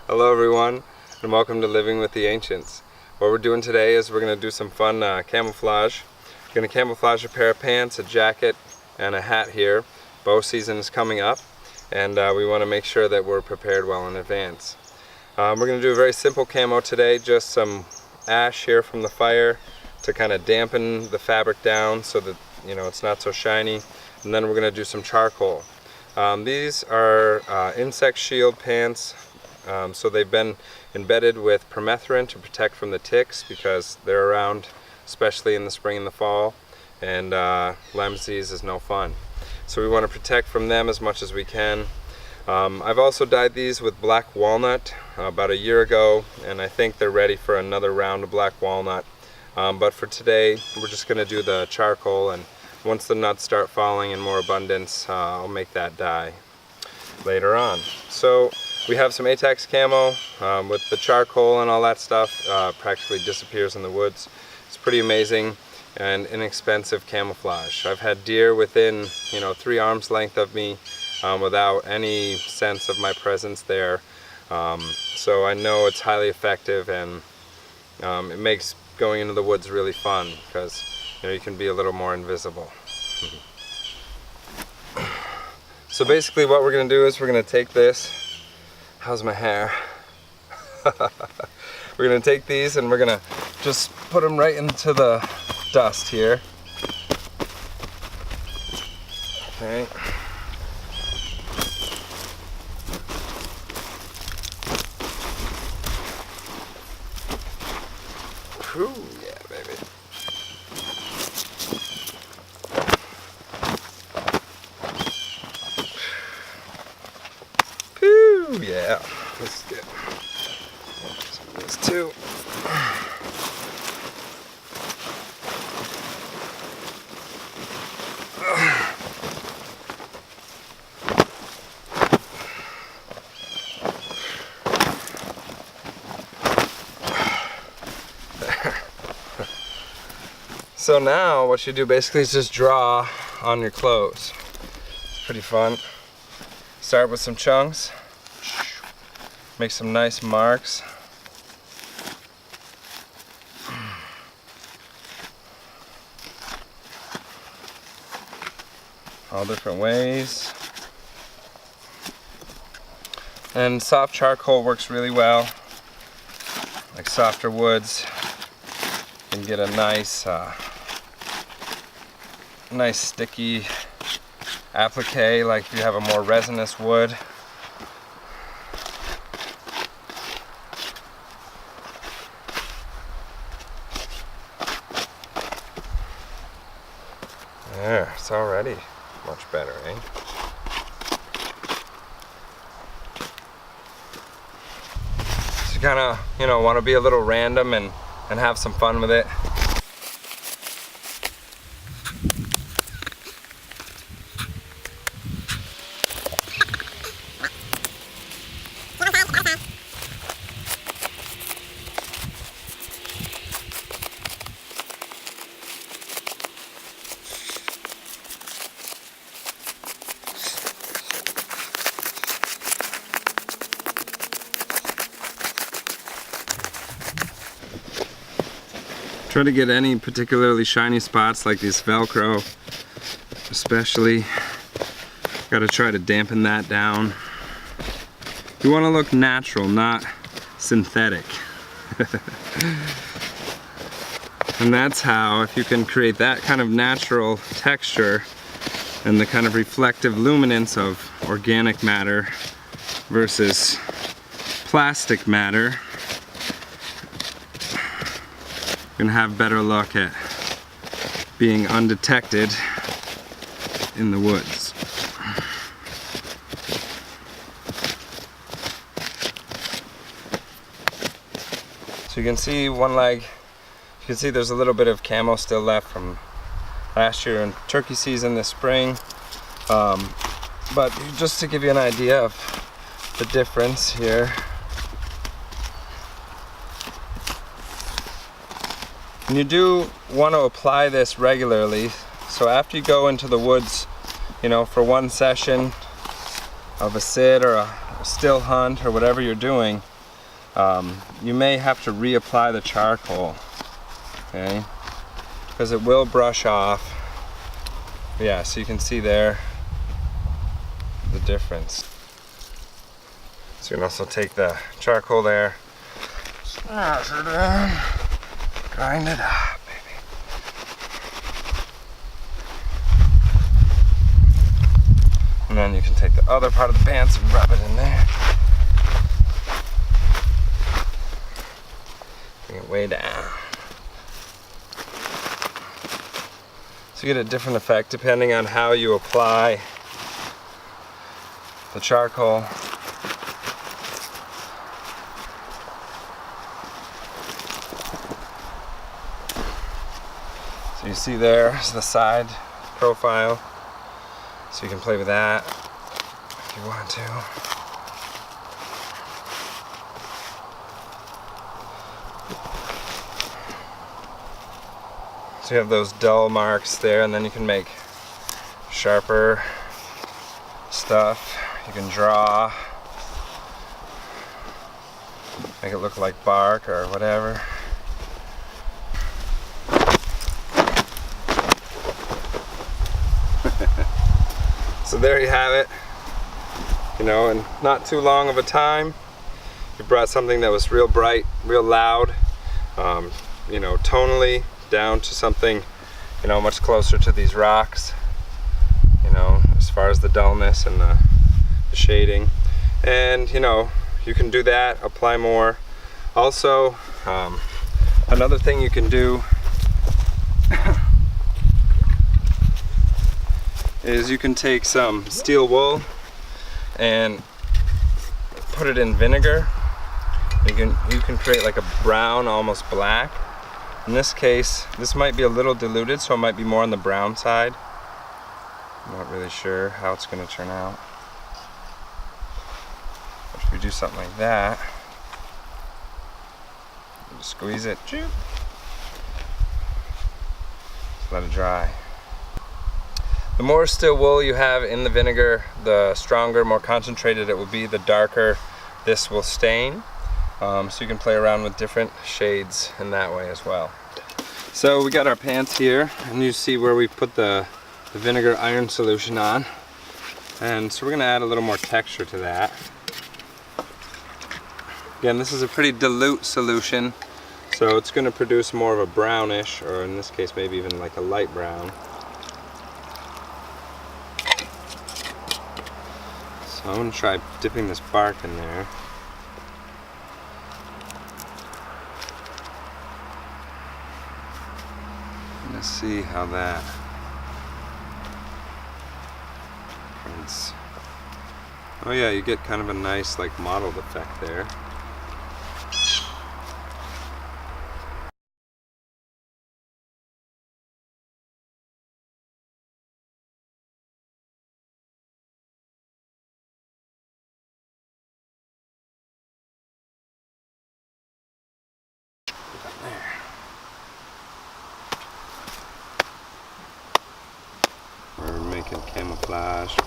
Hello everyone, and welcome to Living with the Ancients. What we're doing today is we're going to do some fun camouflage. We're going to camouflage a pair of pants, a jacket, and a hat here. Bow season is coming up, and we want to make sure that we're prepared well in advance. We're going to do a very simple camo today, just some ash here from the fire to kind of dampen the fabric down so that it's not so shiny, and then we're going to do some charcoal. These are insect shield pants. So they've been embedded with permethrin to protect from the ticks because they're around, especially in the spring and the fall, and Lyme disease is no fun. So we want to protect from them as much as we can. I've also dyed these with black walnut about a year ago, and I think they're ready for another round of black walnut. But for today, we're just going to do the charcoal, and once the nuts start falling in more abundance, I'll make that dye later on. So we have some Atax camo with the charcoal and all that stuff. Practically disappears in the woods. It's pretty amazing and inexpensive camouflage. I've had deer within 3 arms length of me without any sense of my presence there. So I know it's highly effective, and it makes going into the woods really fun because you can be a little more invisible. So basically what we're going to do is we're going to take this. How's my hair? We're going to take these and we're going to just put them right into the dust here. Okay. Whew, yeah, baby. Whew, yeah. Let's get some of this too. So now what you do basically is just draw on your clothes. It's pretty fun. Start with some chunks. Make some nice marks. All different ways. And soft charcoal works really well. Like softer woods, you can get a nice nice sticky applique, like if you have a more resinous wood. There, it's already much better, eh? So you kind of, want to be a little random and have some fun with it. Try to get any particularly shiny spots like these Velcro, especially. Got to try to dampen that down. You want to look natural, not synthetic. And that's how, if you can create that kind of natural texture and the kind of reflective luminance of organic matter versus plastic matter, you're gonna have better luck at being undetected in the woods. So you can see one leg, you can see there's a little bit of camo still left from last year in turkey season this spring. But just to give you an idea of the difference here. And you do want to apply this regularly. So after you go into the woods, for one session of a sit or a still hunt or whatever you're doing, you may have to reapply the charcoal, okay? Because it will brush off. Yeah, so you can see there the difference. So you can also take the charcoal there, smash it in, grind it up, baby. And then you can take the other part of the pants and rub it in there. Bring it way down. So you get a different effect depending on how you apply the charcoal. So you see there's the side profile. So you can play with that if you want to. So you have those dull marks there, and then you can make sharper stuff. You can draw, make it look like bark or whatever. So there you have it. You know, in not too long of a time, you brought something that was real bright, real loud, you know, tonally down to something, you know, much closer to these rocks, you know, as far as the dullness and the shading. And, you know, you can do that, apply more. Also, another thing you can do is you can take some steel wool and put it in vinegar. You can create like a brown, almost black. In this case, this might be a little diluted, so it might be more on the brown side. I'm not really sure how it's going to turn out. But if we do something like that, just squeeze it, just let it dry. The more steel wool you have in the vinegar, the stronger, more concentrated it will be, the darker this will stain. So you can play around with different shades in that way as well. So we got our pants here, and you see where we put the vinegar iron solution on. And so we're going to add a little more texture to that. Again, this is a pretty dilute solution, so it's going to produce more of a brownish, or in this case maybe even like a light brown. So I'm going to try dipping this bark in there. Let's see how that prints. Oh yeah, you get kind of a nice like mottled effect there. We're making camouflage.